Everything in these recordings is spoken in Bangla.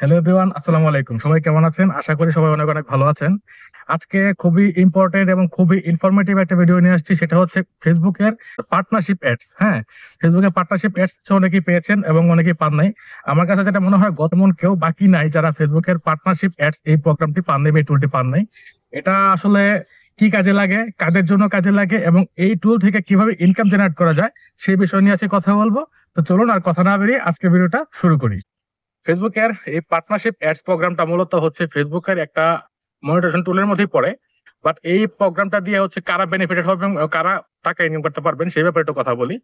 হ্যালো এভরিওয়ান, আসসালামু আলাইকুম। সবাই কেমন আছেন? আশা করি সবাই অনেক অনেক ভালো আছেন। আজকে খুবই ইম্পর্টেন্ট এবং খুবই ইনফরমেটিভ একটা ভিডিও নিয়ে আসছি। সেটা হচ্ছে ফেসবুকের পার্টনারশিপ অ্যাডস। হ্যাঁ, ফেসবুকের পার্টনারশিপ অ্যাডস অনেকেই পেয়েছেন এবং অনেকেই পান নাই। আমার কাছে যেটা মনে হয় গতমন কেউ বাকি নাই যারা ফেসবুকের পার্টনারশিপ অ্যাডস এই প্রোগ্রামটি পান নাই বা এই টুলটি পান নাই। এটা আসলে কি কাজে লাগে, কাদের জন্য কাজে লাগে এবং এই টুল থেকে কিভাবে ইনকাম জেনারেট করা যায় সেই বিষয় নিয়ে আজকে কথা বলবো। তো চলুন আর কথা না বেরিয়ে আজকে ভিডিওটা শুরু করি। ফেসবুকের এই পার্টনারশিপ অ্যাডস প্রোগ্রামটা মূলত হচ্ছে ফেসবুকের একটা মনিটাইজেশন টুলের মধ্যেই পড়ে। বাট এই প্রোগ্রামটা দিয়ে হচ্ছে কারা বেনিফিটেড হবে এবং কারা টাকা ইনকাম করতে পারবেন সেই ব্যাপারে একটু কথা বলি।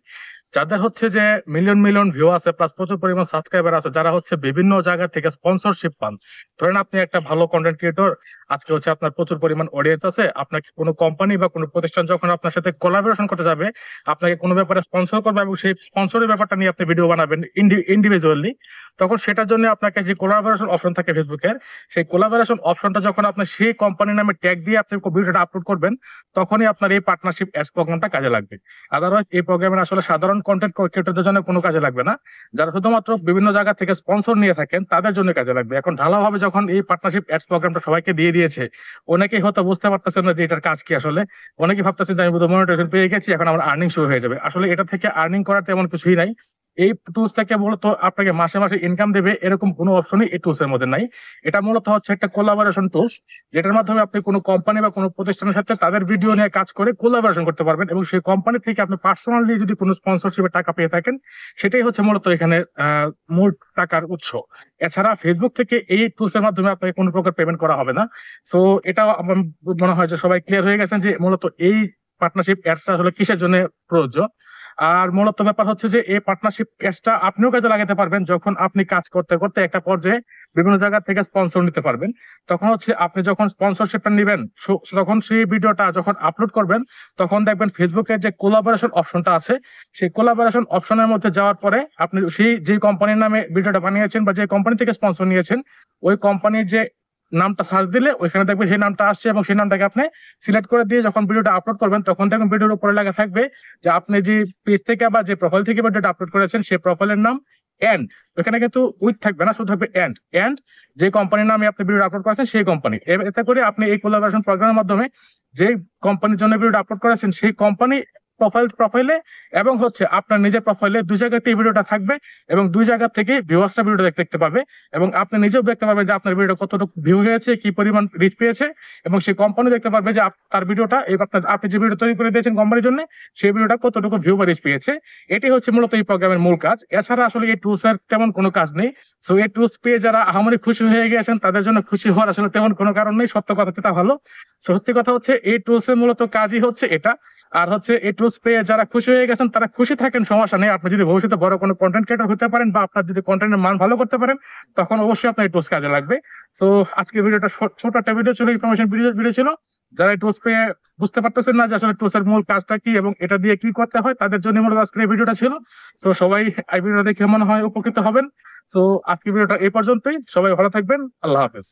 যাদের হচ্ছে যে মিলিয়ন মিলিয়ন ভিউ আছে প্লাস প্রচুর পরিমাণ সাবস্ক্রাইবার আছে, যারা হচ্ছে বিভিন্ন জায়গা থেকে স্পন্সরশিপ পান। ধরেন আপনি একটা ভালো কন্টেন্ট ক্রিয়েটর, আজকে হচ্ছে আপনার প্রচুর পরিমাণ অডিয়েন্স আছে, আপনাকে কোনো কোম্পানি বা কোনো প্রতিষ্ঠান যখন আপনার সাথে কোলাবোরেশন করতে যাবে, আপনাকে কোনো ব্যাপারে স্পন্সর করবে এবং সেই স্পন্সরের ব্যাপারটা নিয়ে আপনি ভিডিও বানাবেন ইন্ডিভিজুয়ালি, তখন সেটার জন্য আপনাকে যে কোলাবোরেশন অপশন থাকে ফেসবুকের, সেই কোলাবোরেশন অপশনটা যখন আপনি সেই কোম্পানির নামে ট্যাগ দিয়ে আপনি ভিডিওটা আপলোড করবেন, তখনই আপনার এই পার্টনারশিপ অ্যাডস প্রোগ্রামটা কাজে লাগবে। আদারওয়াইজ এই প্রোগ্রামের আসলে সাধারণ কন্টেন্ট ক্রিয়েটরদের জন্য কোনো কাজে লাগবে না। যারা শুধুমাত্র বিভিন্ন জায়গা থেকে স্পন্সর নিয়ে থাকেন তাদের জন্য কাজে লাগবে। এখন ঢালাভাবে যখন এই পার্টনারশিপ অ্যাডস প্রোগ্রামটা সবাইকে দিয়ে দিয়েছে, অনেকেই হয়তো বুঝতে পারতেছেন না যে এটার কাজ কি। আসলে অনেকেই ভাবতেছেন যে আমি মনিটাইজেশন পেয়ে গেছি, এখন আমার আর্নিং শুরু হয়ে যাবে। আসলে এটা থেকে আর্নিং করার তেমন কিছুই নাই। এই টুলস থেকে মূলত আপনাকে মাসে মাসে ইনকাম দেবে এরকম কোনো অপশনই এই টুলস এর মধ্যে নাই। এটা মূলত হচ্ছে একটা কোলাবোরেশন টুলস, যেটার মাধ্যমে আপনি কোনো কোম্পানি বা কোনো প্রতিষ্ঠানের সাথে তাদের ভিডিও নিয়ে কাজ করে কোলাবোরেশন করতে পারবেন এবং সেই কোম্পানি থেকে আপনি পার্সোনালি যদি কোনো স্পন্সরশিপের টাকা পেয়ে থাকেন, সেটাই হচ্ছে মূলত এখানে মূল টাকার উৎস। এছাড়া ফেসবুক থেকে এই টুলস এর মাধ্যমে আপনাকে কোনো প্রকার পেমেন্ট করা হবে না। সো এটা আমার মনে হয় যে সবাই ক্লিয়ার হয়ে গেছেন যে মূলত এই পার্টনারশিপ অ্যাডসটা আসলে কিসের জন্য প্রযোজ্য। আর মূলত ব্যাপার হচ্ছে যে এই পার্টনারশিপ পেজটা আপনিও কাজে লাগাতে পারবেন যখন আপনি কাজ করতে করতে একটা পর্যায়ে বিভিন্ন জায়গা থেকে স্পন্সর নিতে পারবেন। তখন হচ্ছে আপনি যখন স্পন্সরশিপটা নেবেন, তখন সেই ভিডিওটা যখন আপলোড করবেন, তখন দেখবেন ফেসবুকের যে কোলাবোরেশন অপশনটা আছে, সেই কোলাবোরেশন অপশনের মধ্যে যাওয়ার পরে আপনি সেই যে কোম্পানির নামে ভিডিওটা বানিয়েছেন বা যে কোম্পানি থেকে স্পন্সর নিয়েছেন, ওই কোম্পানির যে নামটা সার্চ দিলে ওইখানে দেখবেন সেই নামটা আসছে এবং সেই নামটাকে আপনি সিলেক্ট করে দিয়ে যখন ভিডিওটা আপলোড করবেন, তখন দেখবেন ভিডিওর উপরে লেখা থাকবে যে আপনি যে পেজ থেকে বা যে প্রোফাইল থেকে ভিডিওটা আপলোড করেছেন সেই প্রোফাইলের নাম এন্ড, ওখানে কিন্তু উইথ থাকবে না, শুধু থাকবে এন্ড এন্ড যে কোম্পানির নামে আপনি ভিডিও আপলোড করেছেন সেই কোম্পানি। এতে করে আপনি এই কোলাবোরেশন প্রোগ্রামের মাধ্যমে যে কোম্পানির জন্য ভিডিও আপলোড করেছেন সেই কোম্পানি প্রোফাইলে এবং হচ্ছে আপনার নিজের প্রোফাইলে দুই জায়গাতেই ভিডিওটা থাকবে এবং দুই জায়গা থেকে ভিউয়ার্সরা ভিডিওটা দেখতে পাবে এবং আপনি নিজেও দেখতে পাবেন যে আপনার ভিডিওটা কতটুকু ভিউ হয়েছে, কি পরিমাণ রিচ পেয়েছে এবং সেই কোম্পানি দেখতে পারবে যে তার ভিডিওটা আপনি যে ভিডিও তৈরি করে দিয়েছেন কোম্পানির জন্য, সেই ভিডিওটা কতটুকু ভিউ বা রিচ পেয়েছে। এটি হচ্ছে মূলত এই প্রোগ্রামের মূল কাজ। এছাড়া আসলে এই টুলস এর তেমন কোনো কাজ নেই। সো এই টুলস পেয়ে যারা আহামরি খুশি হয়ে গেছেন তাদের জন্য খুশি হওয়ার আসলে তেমন কোনো কারণ নেই। সত্য কথা যেটা ভালো, সত্যি কথা হচ্ছে এই টুলস এর মূলত কাজই হচ্ছে এটা। আর হচ্ছে এই টুলস পেয়ে যারা খুশি হয়ে গেছেন তারা খুশি থাকেন, সমস্যা নেই। আপনি যদি ভবিষ্যতে বড় কোনো কন্টেন্ট ক্রিয়েটর হতে পারেন বা আপনার যদি কন্টেন্টের মান ভালো করতে পারেন, তখন অবশ্যই আপনার এই টুলস কাজে লাগবে। সো আজকে ভিডিওটা ছোট একটা ভিডিও ছিল, ইনফরমেশন ভিডিও ছিল। যারা এই টুলস পেয়ে বুঝতে পারতেছেন না যে আসলে টুলস এর মূল কাজটা কি এবং এটা দিয়ে কি করতে হয়, তাদের জন্য মূলত আজকের এই ভিডিওটা ছিল। সো সবাই এই ভিডিওটা দেখে মনে হয় উপকৃত হবেন। সো আজকের ভিডিওটা এই পর্যন্তই। সবাই ভালো থাকবেন। আল্লাহ হাফেজ।